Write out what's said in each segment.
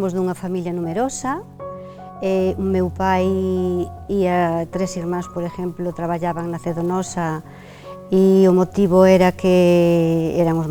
Éramos dunha familia numerosa, o meu pai e tres irmáns, por exemplo, traballaban na Cedonosa e o motivo era que eran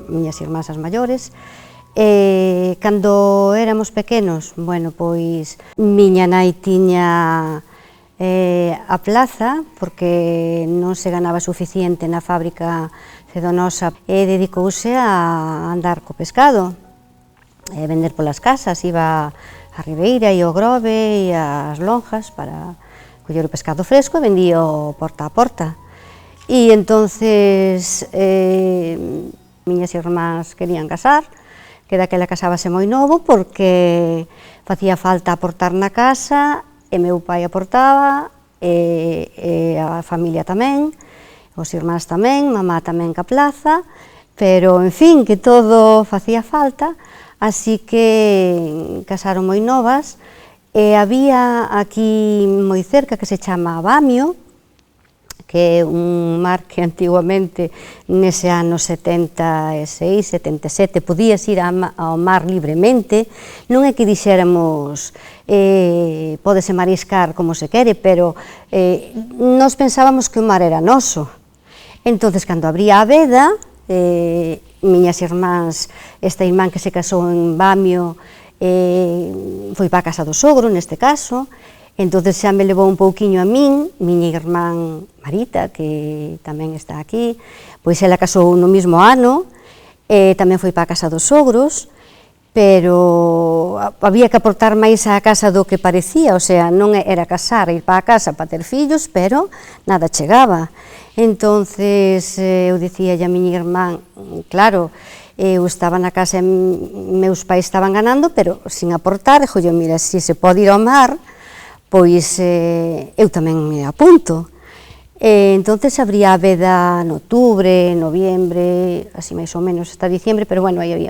miñas irmás as maiores. Cando éramos pequenos, bueno, pois miña nai tiña a plaza, porque non se ganaba suficiente na fábrica Cedonosa, e dedicouse a andar co pescado, e vender polas casas, iba a Ribeira e ao Grove e ás lonjas para coller o pescado fresco e vendío porta a porta. E entonces miñas irmás querían casar, que daquela casábase moi novo porque facía falta aportar na casa, e meu pai aportaba, e a familia tamén, os irmáns tamén, mamá tamén ca plaza, pero, en fin, que todo facía falta, así que casaron moi novas, e había aquí moi cerca que se chama Bamio, que é un mar que antigamente, nese ano 76, 77, podías ir ao mar libremente, non é que dixéramos pódese mariscar como se quere, pero nós pensábamos que o mar era noso. Entonces, cando abría a veda, miñas irmáns, esta irmán que se casou en Bamio, foi para a casa do sogro, neste caso, entonces xa me levou un pouquiño a min, miña irmán Marita, que tamén está aquí, pois ela casou no mesmo ano, tamén foi para a casa dos sogros, pero había que aportar máis á casa do que parecía, o sea, non era casar, ir para a casa para ter fillos, pero nada chegaba. Entonces, eu dicía a miña irmán, claro, eu estaba na casa e meus pais estaban ganando, pero sin aportar, e dixo, mira, se se pode ir ao mar, pois eu tamén me apunto. Entonces abría a veda en outubro, noviembre, así máis ou menos hasta diciembre, pero bueno, aí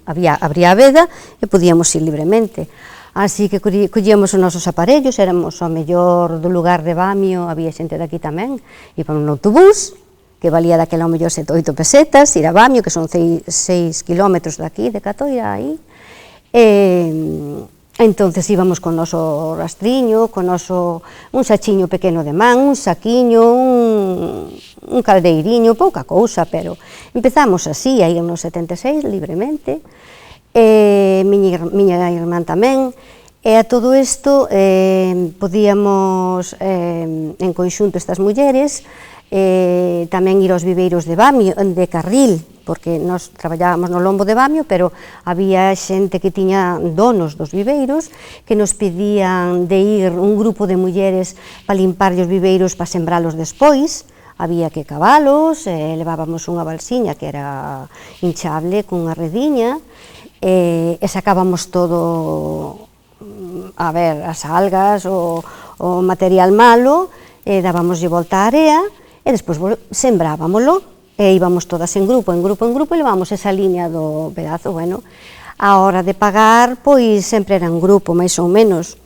abría a veda e podíamos ir libremente. Así que collíamos os nosos aparellos, éramos ao mellor do lugar de Bamio, había xente daqui tamén, íbamos no autobús, que valía daquela ao mellor 7 ou 8 pesetas, ir a Bamio, que son 6 kilómetros daqui, de Catoira, aí. Entonces íbamos con o noso rastriño, con un sachiño pequeno de man, un saquiño, un caldeiriño, pouca cousa, pero empezamos así, aí no 76, libremente, miña irmán tamén, e a todo isto podíamos, en conxunto estas mulleres, tamén ir aos viveiros de Bamio, de Carril, porque nós traballábamos no lombo de Bamio, pero había xente que tiña donos dos viveiros que nos pedían de ir un grupo de mulleres para limpar os viveiros para sembralos despois. Había que cabalos, levábamos unha balsiña que era hinchable cunha rediña, e sacábamos todo, a ver, as algas, o material malo, e dábamoslle volta á area, e despois sembrábamolo, e íbamos todas en grupo, e levábamos esa liña do pedazo. Bueno, a hora de pagar, pois sempre era en grupo, máis ou menos,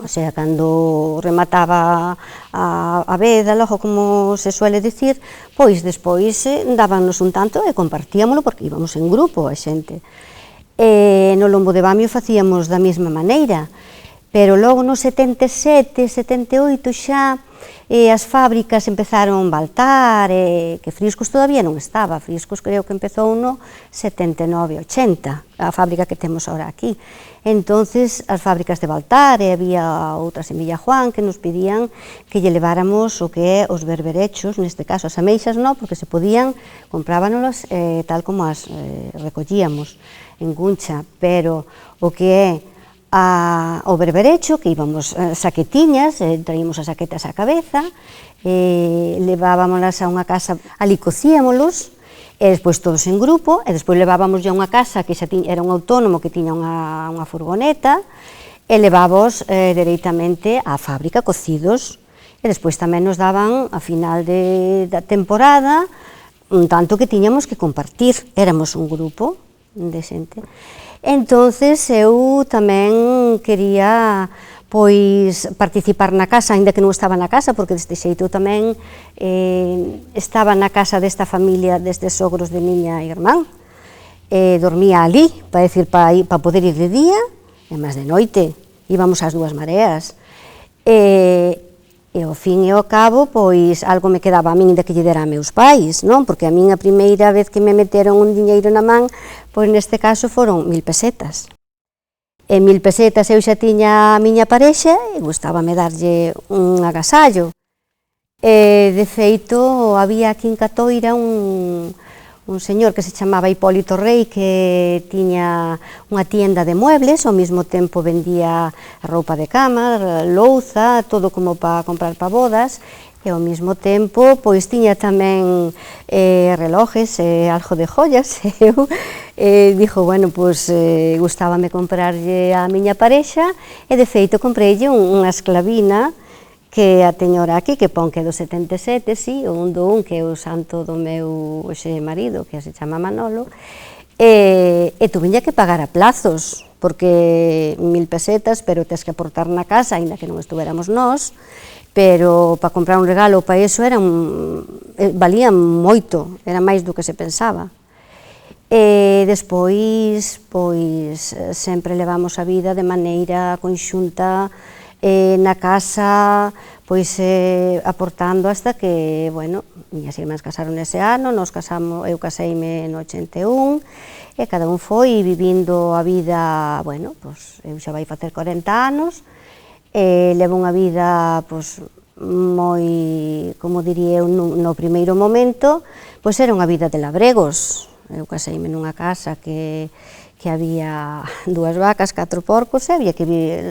o sea, cando remataba a veda, logo, como se suele dicir, pois despois dábanos un tanto e compartíamolo, porque íbamos en grupo, a xente. No lombo de Bamio facíamos da mesma maneira, pero logo no 77, 78 xa, as fábricas empezaron a baltar, que Friscos todavía non estaba, Friscos creo que empezou no 79, 80, a fábrica que temos ahora aquí. Entonces, as fábricas de Baltar, e había outras en Villajuán que nos pedían que lle leváramos o que é os berberechos, neste caso as ameixas non, porque se podían, comprábanos tal como as recollíamos en Guncha, pero o que é o berberecho, que íbamos saquetiñas, traíamos as saquetas á cabeza, levábamolas a unha casa, ali cocíamolos, e despois todos en grupo, e despois levábamos a unha casa que xa era un autónomo que tiña unha furgoneta, e levábamos dereitamente á fábrica cocidos, e despois tamén nos daban, a final da temporada, un tanto que tiñamos que compartir, éramos un grupo de xente. Entonces eu tamén quería pois participar na casa, aínda que non estaba na casa, porque deste xeito tamén estaba na casa desta familia, destes sogros de miña irmán, dormía ali, para poder ir de día, e máis de noite, íbamos ás dúas mareas. E ao fin e ao cabo, pois, algo me quedaba a min de que lle dera a meus pais, non? Porque a min a primeira vez que me meteron un diñeiro na man, pois neste caso foron 1000 pesetas. E 1000 pesetas eu xa tiña a miña parexa e gustábame darlle un agasallo. De feito, había aquí en Catoira un señor que se chamaba Hipólito Rei, que tiña unha tienda de muebles, ao mesmo tempo vendía roupa de cama, louza, todo como para comprar para bodas, e ao mesmo tempo pois tiña tamén relojes, algo de joyas. Eu dixo, bueno, pois gustábame comprarlle a miña parexa, e de feito compreille unha esclavina que a teño ora aquí, que pon que é do 77, sí, o 1 do 1, que é o santo do meu hoxe marido, que se chama Manolo, e tuviña que pagar a plazos, porque 1000 pesetas, pero tes que aportar na casa, aínda que non estuveramos nós, pero para comprar un regalo para iso valía moito, era máis do que se pensaba. E despois, pois, sempre levamos a vida de maneira conxunta, na casa, pois, aportando hasta que, bueno, miñas irmás casaron ese ano, eu caseime no 81, e cada un foi vivindo a vida, bueno, pois, eu xa vai facer 40 anos, levo unha vida, pois, moi, como diría eu, no primeiro momento, pois era unha vida de labregos. Eu caseime nunha casa que había 2 vacas, 4 porcos, e había que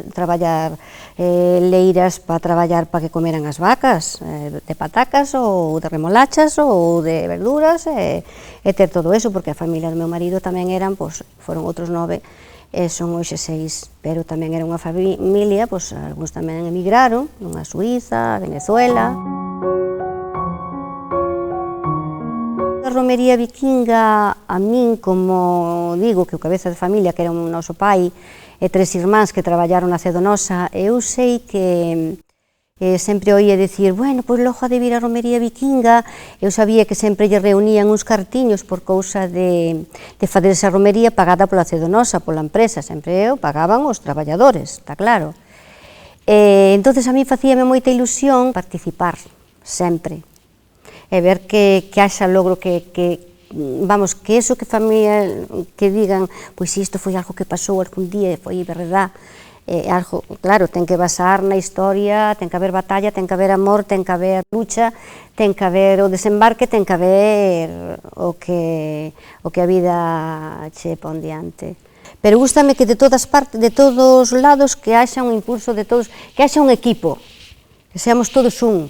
traballar leiras para traballar para que comeran as vacas, de patacas ou de remolachas ou de verduras, e ter todo eso, porque a familia do meu marido tamén eran, pois, foron outros 9, e son hoxe 6, pero tamén era unha familia, pois, algúns tamén emigraron, nunha Suiza, Venezuela. A romería vikinga, a min, como digo, que o cabeza de familia, que era o noso pai, e 3 irmáns que traballaron na Cedonosa, eu sei que sempre oía dicir, bueno, pois logo ha de vir a romería vikinga. Eu sabía que sempre lle reunían uns cartiños por cousa de fazer esa romería pagada pola Cedonosa, pola empresa, sempre eu pagaban os traballadores, está claro. Entonces a mí facíame moita ilusión participar, sempre, e ver que haxa logro, vamos, que eso que familia, que digan, pois isto foi algo que pasou algún día, foi verdad, algo, claro, ten que basar na historia, ten que haber batalla, ten que haber amor, ten que haber lucha, ten que haber o desembarque, ten que haber o que a vida che pon diante. Pero gústame que de todas partes, de todos os lados, que haxa un impulso de todos, que haxa un equipo, que seamos todos un.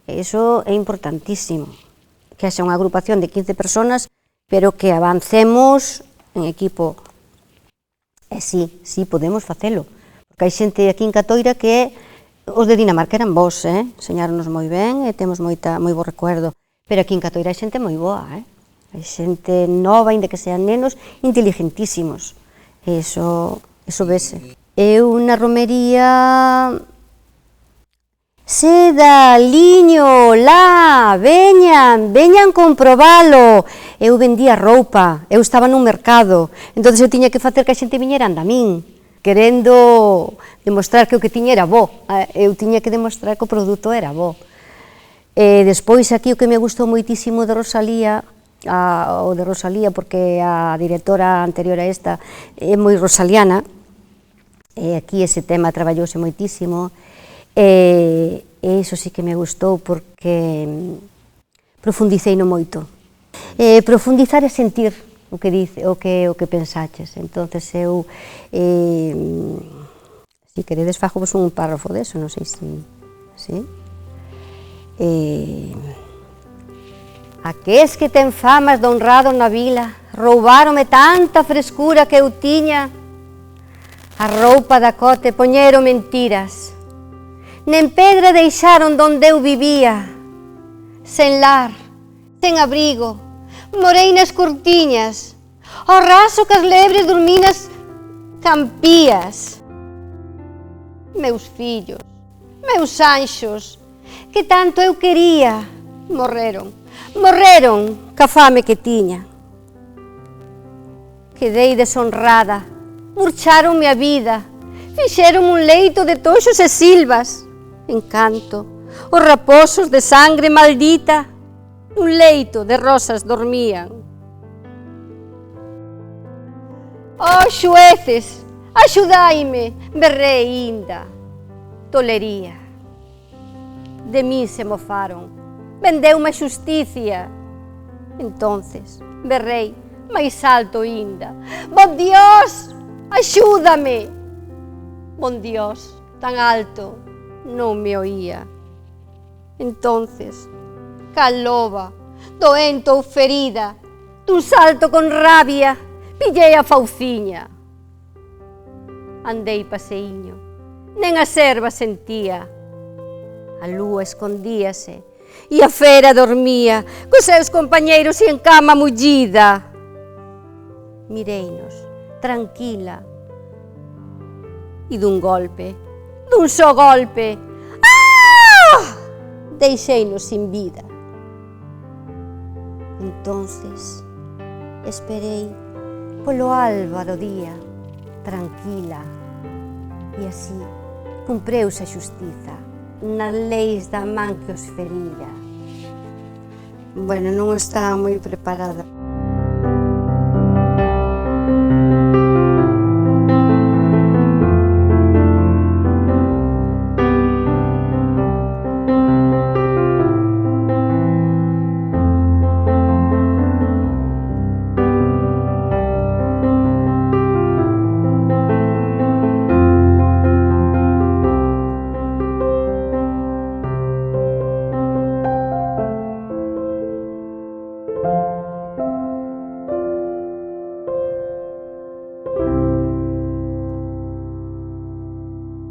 Iso é importantísimo, que haxa unha agrupación de 15 personas, pero que avancemos en equipo. E sí, podemos facelo, porque hai xente aquí en Catoira que os de Dinamarca eran bons, enseñáronos moi ben e temos moi bo recuerdo, pero aquí en Catoira hai xente moi boa, hai xente nova, ainda que sean nenos, inteligentísimos, iso vese. Eu na romería... Seda, liño, lá, veñan comprobalo. Eu vendía roupa, eu estaba nun mercado, entón eu tiña que facer que a xente viñera anda a min, querendo demostrar que o que tiña era bo, eu tiña que demostrar que o produto era bo. Despois aquí o que me gustou moitísimo de Rosalía, porque a directora anterior a esta é moi rosaliana, e aquí ese tema traballouse moitísimo, e iso sí que me gustou porque profundicei no moito. Profundizar é sentir o que dice, o que pensaches. Entonces eu, se queredes fago vos un párrafo deso, non sei se... Aqués que ten famas de honrado na vila, roubaronme tanta frescura que eu tiña, a roupa da cote poñeron mentiras, nen pedra deixaron donde eu vivía, sen lar, sen abrigo, morei nas cortiñas, ao raso que as lebres dormí nas campías. Meus fillos, meus anxos, que tanto eu quería, morreron ca fame que tiña. Quedei deshonrada, murcharonme a vida, fixeronme un leito de toxos e silvas. Encanto, os raposos de sangre maldita, un leito de rosas dormían. Oh, xueces, axudaime, berrei inda. Tolería. De mí se mofaron, vendeume a xusticia. Entonces, berrei, máis alto inda. Bon Dios, axúdame. Bon Dios, tan alto, non me oía. Entonces, cal loba, doento ou ferida, dun salto con rabia, pillei a fauciña. Andei paseiño, nen a serva sentía. A lúa escondíase e a fera dormía cos seus compañeiros e en cama mullida. Mireinos, tranquila, e dun golpe, dun só golpe, deixeinos sin vida. Entonces, esperei polo alba do día, tranquila, e así cumpreuse a xustiza nas leis da man que os ferira. Bueno, non estaba moi preparada.